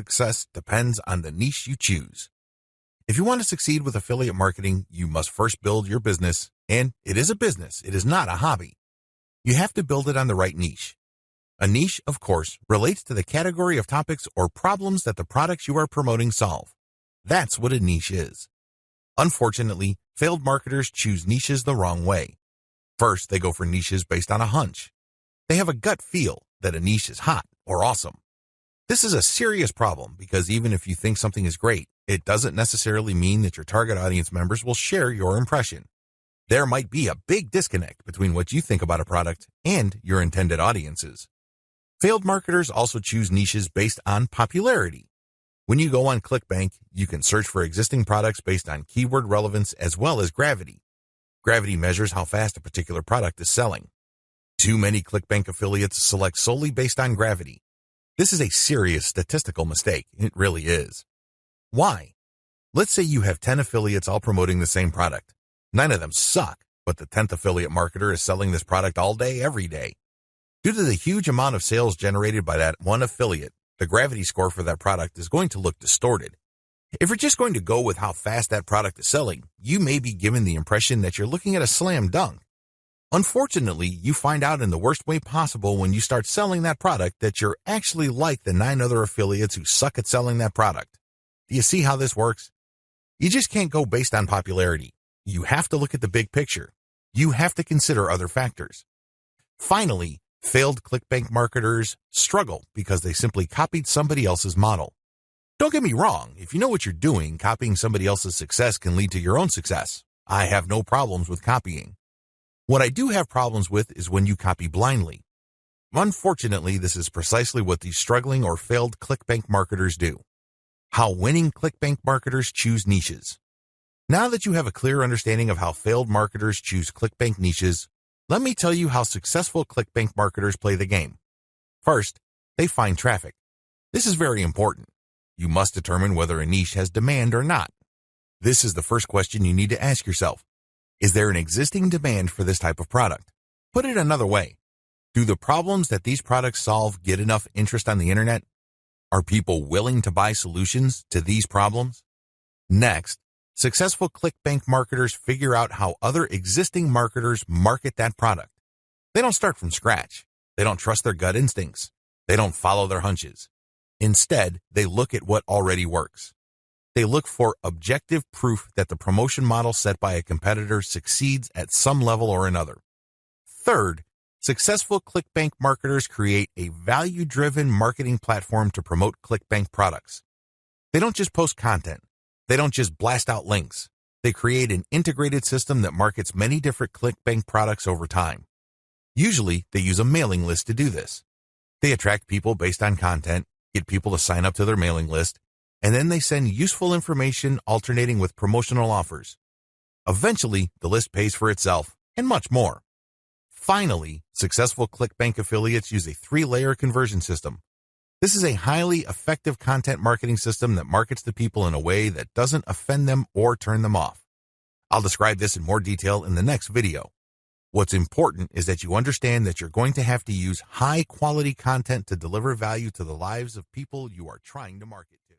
success depends on the niche you choose. If you want to succeed with affiliate marketing, you must first build your business, and it is a business, it is not a hobby. You have to build it on the right niche. A niche, of course, relates to the category of topics or problems that the products you are promoting solve. That's what a niche is. Unfortunately, failed marketers choose niches the wrong way. First, they go for niches based on a hunch. They have a gut feel that a niche is hot or awesome. This is a serious problem because even if you think something is great, it doesn't necessarily mean that your target audience members will share your impression. There might be a big disconnect between what you think about a product and your intended audiences. Failed marketers also choose niches based on popularity. When you go on ClickBank, you can search for existing products based on keyword relevance as well as gravity. Gravity measures how fast a particular product is selling. Too many ClickBank affiliates select solely based on gravity. This is a serious statistical mistake. It really is. Why? Let's say you have 10 affiliates all promoting the same product. 9 of them suck, but the 10th affiliate marketer is selling this product all day, every day. Due to the huge amount of sales generated by that one affiliate, the gravity score for that product is going to look distorted. If you're just going to go with how fast that product is selling, you may be given the impression that you're looking at a slam dunk. Unfortunately, you find out in the worst way possible when you start selling that product that you're actually like the 9 other affiliates who suck at selling that product. Do you see how this works? You just can't go based on popularity. You have to look at the big picture. You have to consider other factors. Finally, failed ClickBank marketers struggle because they simply copied somebody else's model. Don't get me wrong, if you know what you're doing, copying somebody else's success can lead to your own success. I have no problems with copying. What I do have problems with is when you copy blindly. Unfortunately, this is precisely what these struggling or failed ClickBank marketers do. How winning ClickBank marketers choose niches. Now that you have a clear understanding of how failed marketers choose ClickBank niches, let me tell you how successful ClickBank marketers play the game. First, they find traffic. This is very important. You must determine whether a niche has demand or not. This is the first question you need to ask yourself. Is there an existing demand for this type of product? Put it another way. Do the problems that these products solve get enough interest on the internet? Are people willing to buy solutions to these problems? Next, successful ClickBank marketers figure out how other existing marketers market that product. They don't start from scratch. They don't trust their gut instincts. They don't follow their hunches. Instead, they look at what already works. They look for objective proof that the promotion model set by a competitor succeeds at some level or another. Third, successful ClickBank marketers create a value-driven marketing platform to promote ClickBank products. They don't just post content. They don't just blast out links. They create an integrated system that markets many different ClickBank products over time. Usually, they use a mailing list to do this. They attract people based on content, get people to sign up to their mailing list, and then they send useful information alternating with promotional offers. Eventually, the list pays for itself, and much more. Finally, successful ClickBank affiliates use a 3-layer conversion system. This is a highly effective content marketing system that markets to people in a way that doesn't offend them or turn them off. I'll describe this in more detail in the next video. What's important is that you understand that you're going to have to use high-quality content to deliver value to the lives of people you are trying to market to.